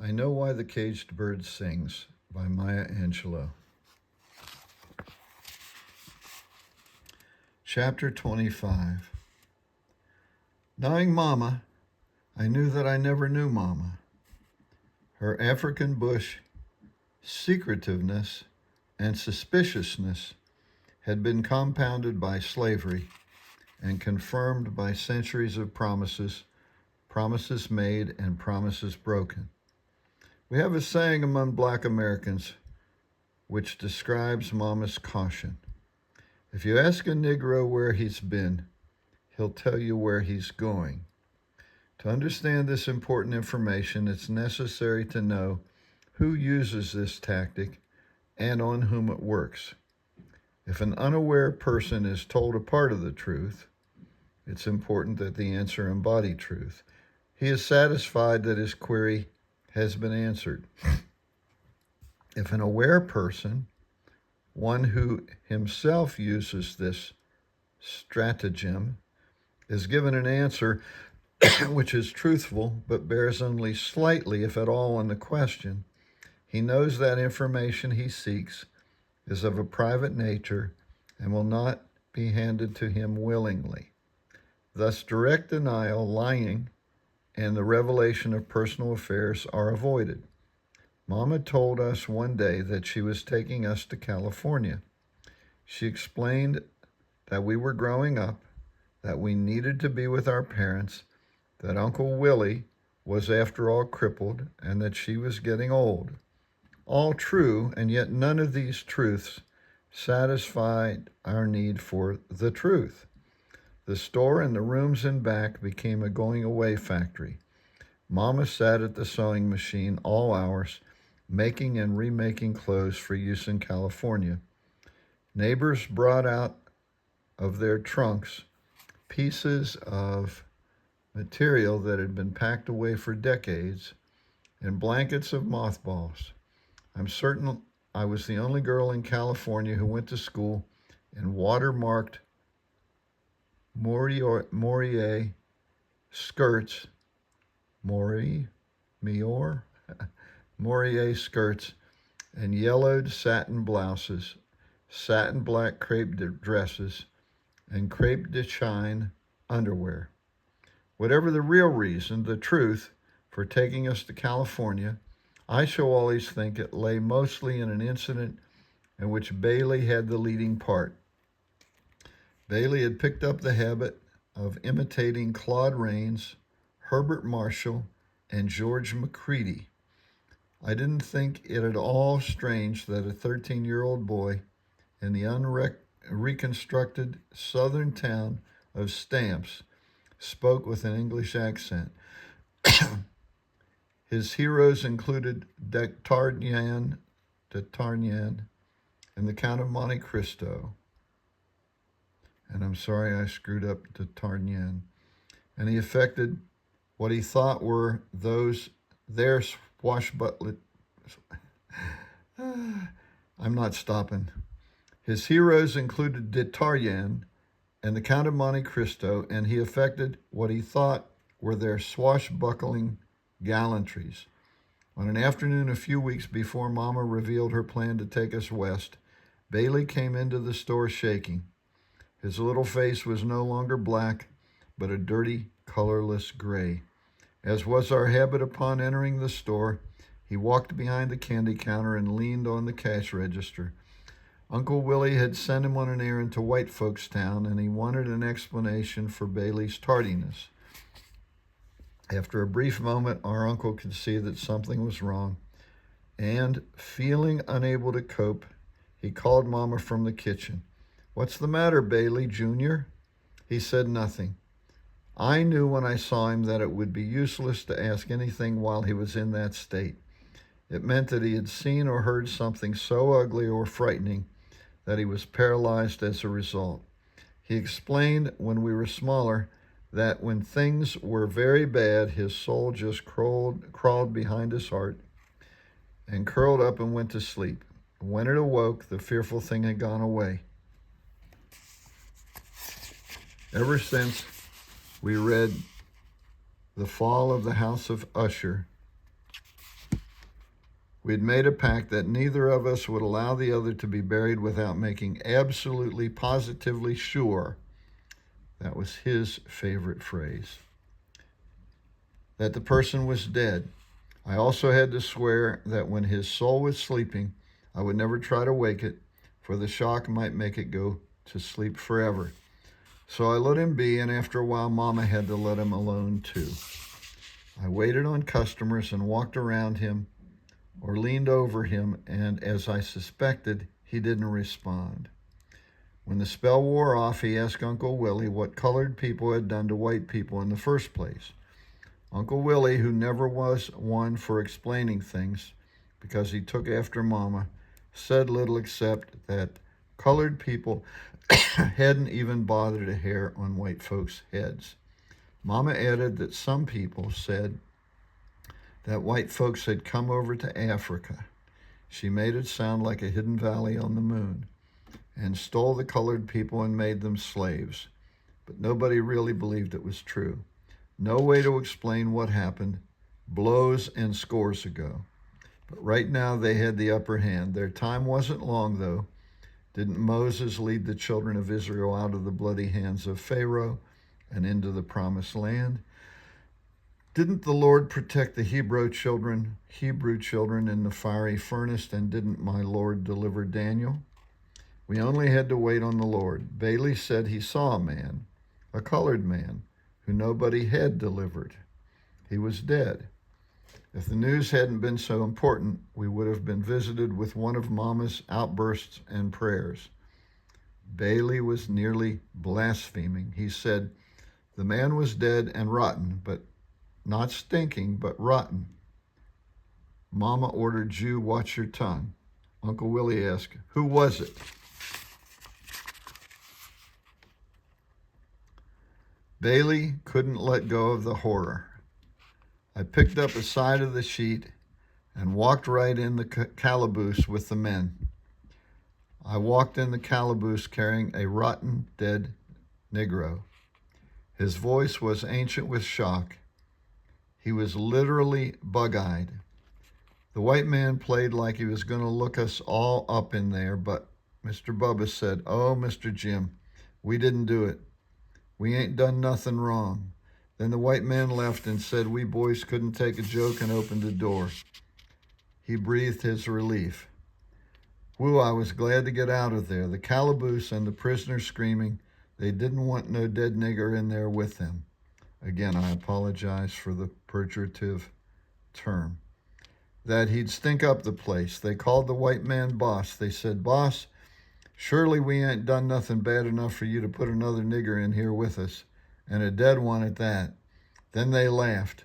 I Know Why the Caged Bird Sings by Maya Angelou. Chapter 25. Knowing Mama, I knew that I never knew Mama. Her African bush secretiveness and suspiciousness had been compounded by slavery and confirmed by centuries of promises, promises made and promises broken. We have a saying among Black Americans which describes Mama's caution. If you ask a Negro where he's been, he'll tell you where he's going. To understand this important information, it's necessary to know who uses this tactic and on whom it works. If an unaware person is told a part of the truth, it's important that the answer embody truth. He is satisfied that his query has been answered. If an aware person, one who himself uses this stratagem, is given an answer which is truthful but bears only slightly, if at all, on the question, he knows that information he seeks is of a private nature and will not be handed to him willingly. Thus, direct denial, lying, and the revelation of personal affairs are avoided. Mama told us one day that she was taking us to California. She explained that we were growing up, that we needed to be with our parents, that Uncle Willie was after all crippled, and that she was getting old. All true, and yet none of these truths satisfied our need for the truth. The store and the rooms in back became a going-away factory. Mama sat at the sewing machine all hours, making and remaking clothes for use in California. Neighbors brought out of their trunks pieces of material that had been packed away for decades and blankets of mothballs. I'm certain I was the only girl in California who went to school in watermarked Morier skirts, Morier skirts, and yellowed satin blouses, satin black crepe dresses, and crepe de chine underwear. Whatever the real reason, the truth, for taking us to California, I shall always think it lay mostly in an incident in which Bailey had the leading part. Bailey had picked up the habit of imitating Claude Rains, Herbert Marshall, and George McCready. I didn't think it at all strange that a 13-year-old boy in the unreconstructed southern town of Stamps spoke with an English accent. His heroes included D'Artagnan, and the Count of Monte Cristo. And I'm sorry I screwed up D'Artagnan. And he affected what he thought were their swashbuckling. I'm not stopping. His heroes included D'Artagnan and the Count of Monte Cristo, and he affected what he thought were their swashbuckling gallantries. On an afternoon a few weeks before Mama revealed her plan to take us west, Bailey came into the store shaking. His little face was no longer black, but a dirty, colorless gray. As was our habit upon entering the store, he walked behind the candy counter and leaned on the cash register. Uncle Willie had sent him on an errand to White Folks Town, and he wanted an explanation for Bailey's tardiness. After a brief moment, our uncle could see that something was wrong, and, feeling unable to cope, he called Mama from the kitchen. "What's the matter, Bailey, Jr.?" He said nothing. I knew when I saw him that it would be useless to ask anything while he was in that state. It meant that he had seen or heard something so ugly or frightening that he was paralyzed as a result. He explained when we were smaller that when things were very bad, his soul just crawled behind his heart and curled up and went to sleep. When it awoke, the fearful thing had gone away. Ever since we read The Fall of the House of Usher We had made a pact that neither of us would allow the other to be buried without making absolutely, positively sure, that was his favorite phrase, that the person was dead. I also had to swear that when his soul was sleeping, I would never try to wake it, for the shock might make it go to sleep forever. So I let him be, and after a while, Mama had to let him alone too. I waited on customers and walked around him or leaned over him, and as I suspected, he didn't respond. When the spell wore off, he asked Uncle Willie what colored people had done to white people in the first place. Uncle Willie, who never was one for explaining things because he took after Mama, said little except that colored people hadn't even bothered a hair on white folks' heads. Mama added that some people said that white folks had come over to Africa. She made it sound like a hidden valley on the moon, and stole the colored people and made them slaves. But nobody really believed it was true. No way to explain what happened, blows and scores ago. But right now they had the upper hand. Their time wasn't long, though. Didn't Moses lead the children of Israel out of the bloody hands of Pharaoh and into the promised land? Didn't the Lord protect the Hebrew children in the fiery furnace, and didn't my Lord deliver Daniel? We only had to wait on the Lord. Bailey said he saw a man, a colored man, who nobody had delivered. He was dead. If the news hadn't been so important, we would have been visited with one of Mama's outbursts and prayers. Bailey was nearly blaspheming. He said, the man was dead and rotten, but not stinking, but rotten. Mama ordered Jew, watch your tongue. Uncle Willie asked, who was it? Bailey couldn't let go of the horror. I picked up a side of the sheet and walked right in the calaboose with the men. I walked in the calaboose carrying a rotten, dead Negro. His voice was ancient with shock. He was literally bug-eyed. The white man played like he was going to look us all up in there, but Mr. Bubba said, oh, Mr. Jim, we didn't do it. We ain't done nothing wrong. Then the white man left and said we boys couldn't take a joke and opened the door. He breathed his relief. Whew, I was glad to get out of there. The calaboose and the prisoners screaming. They didn't want no dead nigger in there with them. Again, I apologize for the pejorative term. That he'd stink up the place. They called the white man boss. They said, boss, surely we ain't done nothing bad enough for you to put another nigger in here with us, and a dead one at that. Then they laughed.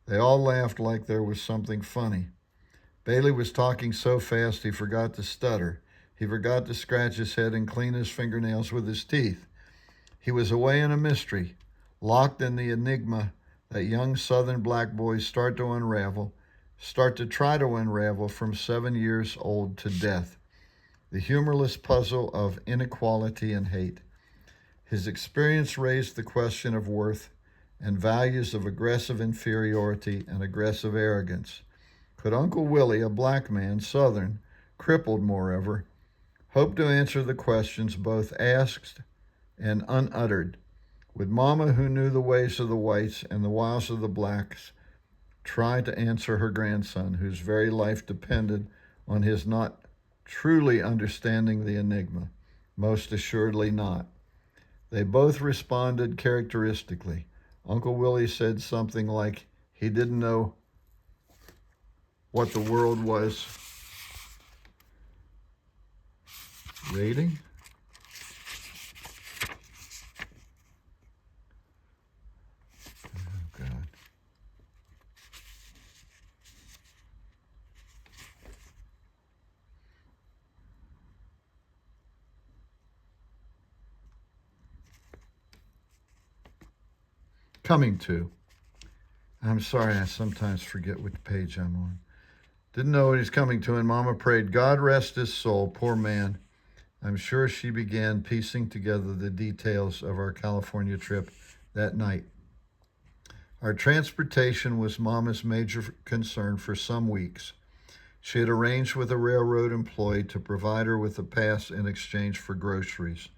They all laughed like there was something funny. Bailey was talking so fast he forgot to stutter. He forgot to scratch his head and clean his fingernails with his teeth. He was away in a mystery, locked in the enigma that young Southern black boys start to try to unravel from 7 years old to death. The humorless puzzle of inequality and hate. His experience raised the question of worth and values of aggressive inferiority and aggressive arrogance. Could Uncle Willie, a black man, Southern, crippled moreover, hope to answer the questions both asked and unuttered? Would Mama, who knew the ways of the whites and the wiles of the blacks, try to answer her grandson, whose very life depended on his not truly understanding the enigma? Most assuredly not. They both responded characteristically. Uncle Willie said something like he didn't know what the world was rating. Oh, God. Coming to. I'm sorry, I sometimes forget which page I'm on. Didn't know what he's coming to, and Mama prayed, God rest his soul, poor man. I'm sure she began piecing together the details of our California trip that night. Our transportation was Mama's major concern for some weeks. She had arranged with a railroad employee to provide her with a pass in exchange for groceries.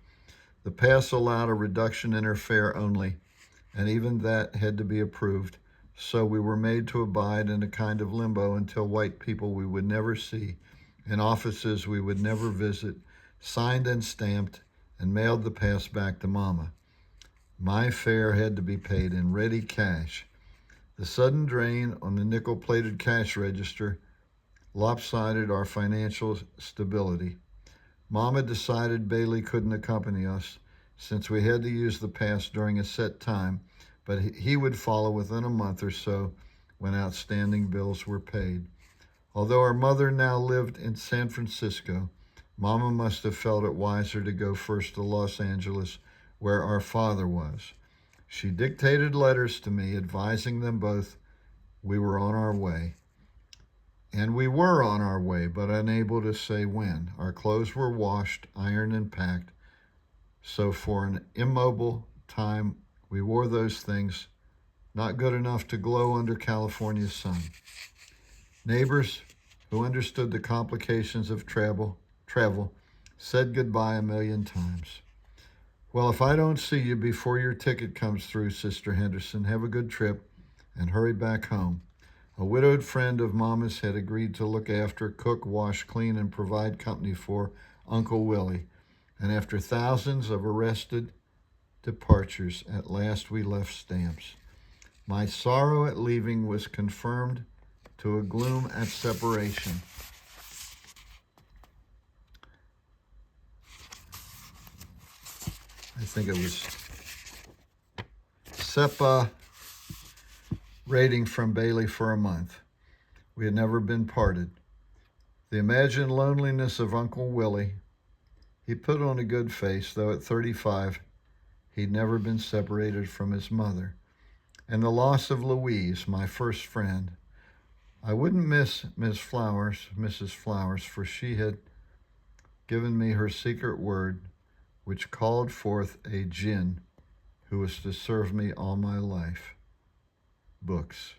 The pass allowed a reduction in her fare only, and even that had to be approved, so we were made to abide in a kind of limbo until white people we would never see, in offices we would never visit, signed and stamped, and mailed the pass back to Mama. My fare had to be paid in ready cash. The sudden drain on the nickel-plated cash register lopsided our financial stability. Mama decided Bailey couldn't accompany us since we had to use the pass during a set time, but he would follow within a month or so when outstanding bills were paid. Although our mother now lived in San Francisco, Mama must have felt it wiser to go first to Los Angeles, where our father was. She dictated letters to me advising them both we were on our way. And we were on our way, but unable to say when. Our clothes were washed, ironed, and packed. So for an immobile time, we wore those things, not good enough to glow under California's sun. Neighbors who understood the complications of travel said goodbye a million times. Well, if I don't see you before your ticket comes through, Sister Henderson, have a good trip and hurry back home. A widowed friend of Mama's had agreed to look after, cook, wash, clean, and provide company for Uncle Willie. And after thousands of arrested departures, at last we left Stamps. My sorrow at leaving was confirmed to a gloom at separation. I think it was separating from Bailey for a month. We had never been parted. The imagined loneliness of Uncle Willie. He put on a good face, though at 35, he'd never been separated from his mother. And the loss of Louise, my first friend. I wouldn't miss Mrs. Flowers, for she had given me her secret word, which called forth a jinn who was to serve me all my life. Books.